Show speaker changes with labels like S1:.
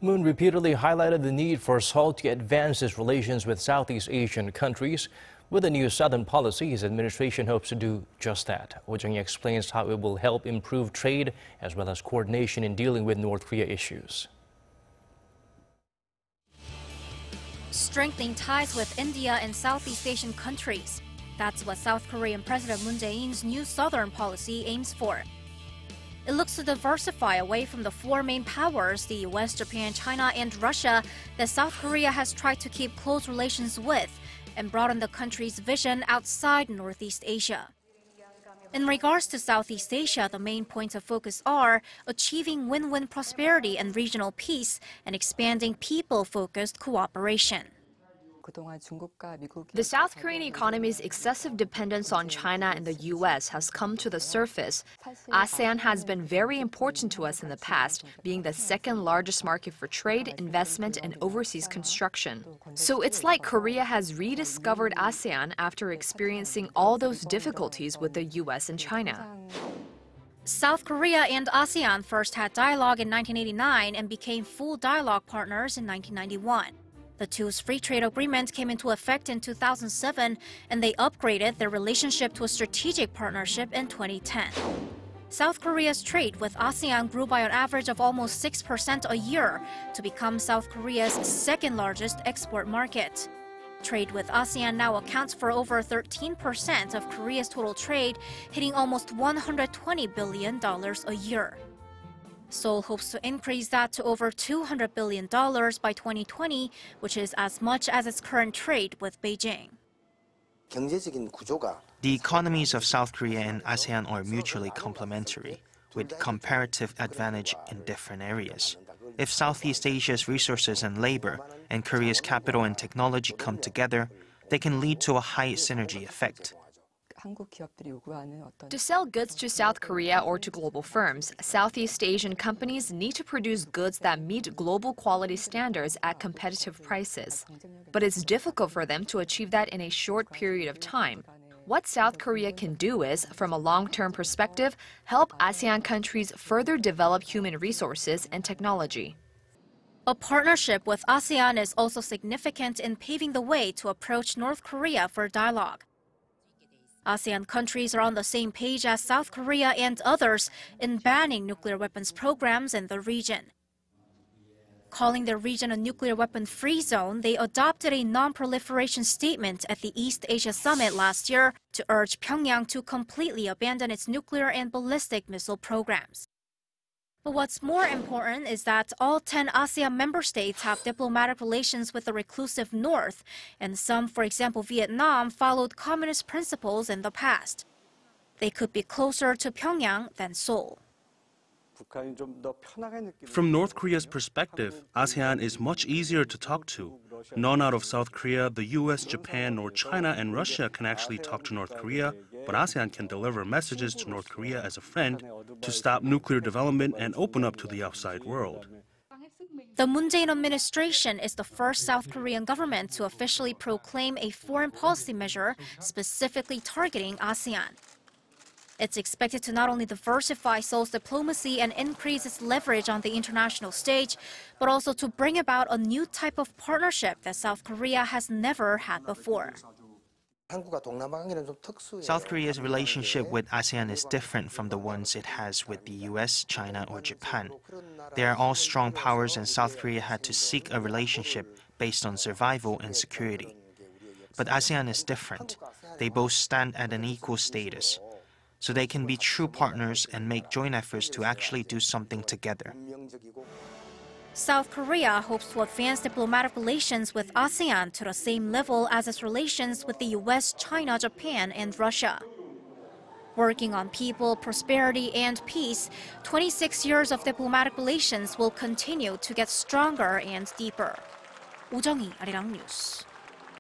S1: Moon repeatedly highlighted the need for Seoul to advance its relations with Southeast Asian countries. With the new Southern policy, his administration hopes to do just that. Jung-hee explains how it will help improve trade as well as coordination in dealing with North Korea issues.
S2: Strengthening ties with India and Southeast Asian countries. That's what South Korean President Moon Jae-in's new Southern policy aims for. It looks to diversify away from the four main powers, the US, Japan, China, and Russia, that South Korea has tried to keep close relations with, and broaden the country's vision outside Northeast Asia. In regards to Southeast Asia, the main points of focus are achieving win-win prosperity and regional peace, and expanding people-focused cooperation.
S3: The South Korean economy's excessive dependence on China and the US has come to the surface. ASEAN has been very important to us in the past, being the second largest market for trade, investment, and overseas construction. So it's like Korea has rediscovered ASEAN after experiencing all those difficulties with the US and China.
S2: South Korea and ASEAN first had dialogue in 1989 and became full dialogue partners in 1991. The two's free trade agreement came into effect in 2007, and they upgraded their relationship to a strategic partnership in 2010. South Korea's trade with ASEAN grew by an average of almost 6% a year to become South Korea's second largest export market. Trade with ASEAN now accounts for over 13% of Korea's total trade, hitting almost $120 billion a year. Seoul hopes to increase that to over $200 billion by 2020, which is as much as its current trade with Beijing.
S4: The economies of South Korea and ASEAN are mutually complementary, with comparative advantage in different areas. If Southeast Asia's resources and labor and Korea's capital and technology come together, they can lead to a high synergy effect.
S3: To sell goods to South Korea or to global firms, Southeast Asian companies need to produce goods that meet global quality standards at competitive prices. But it's difficult for them to achieve that in a short period of time. What South Korea can do is, from a long-term perspective, help ASEAN countries further develop human resources and technology.
S2: A partnership with ASEAN is also significant in paving the way to approach North Korea for dialogue. ASEAN countries are on the same page as South Korea and others in banning nuclear weapons programs in the region. Calling their region a nuclear weapon-free zone, they adopted a non-proliferation statement at the East Asia Summit last year to urge Pyongyang to completely abandon its nuclear and ballistic missile programs. But what's more important is that all 10 ASEAN member states have diplomatic relations with the reclusive North, and some, for example Vietnam, followed communist principles in the past. They could be closer to Pyongyang than Seoul.
S5: From North Korea's perspective, ASEAN is much easier to talk to. None out of South Korea, the US, Japan, nor China and Russia can actually talk to North Korea, but ASEAN can deliver messages to North Korea as a friend to stop nuclear development and open up to the outside world.
S2: The Moon Jae-in administration is the first South Korean government to officially proclaim a foreign policy measure specifically targeting ASEAN. It's expected to not only diversify Seoul's diplomacy and increase its leverage on the international stage, but also to bring about a new type of partnership that South Korea has never had before.
S4: South Korea's relationship with ASEAN is different from the ones it has with the US, China, or Japan. They are all strong powers, and South Korea had to seek a relationship based on survival and security. But ASEAN is different. They both stand at an equal status, so they can be true partners and make joint efforts to actually do something together.
S2: South Korea hopes to advance diplomatic relations with ASEAN to the same level as its relations with the US, China, Japan, and Russia. Working on people, prosperity, and peace, 26 years of diplomatic relations will continue to get stronger and deeper. Jung-hee, Arirang News.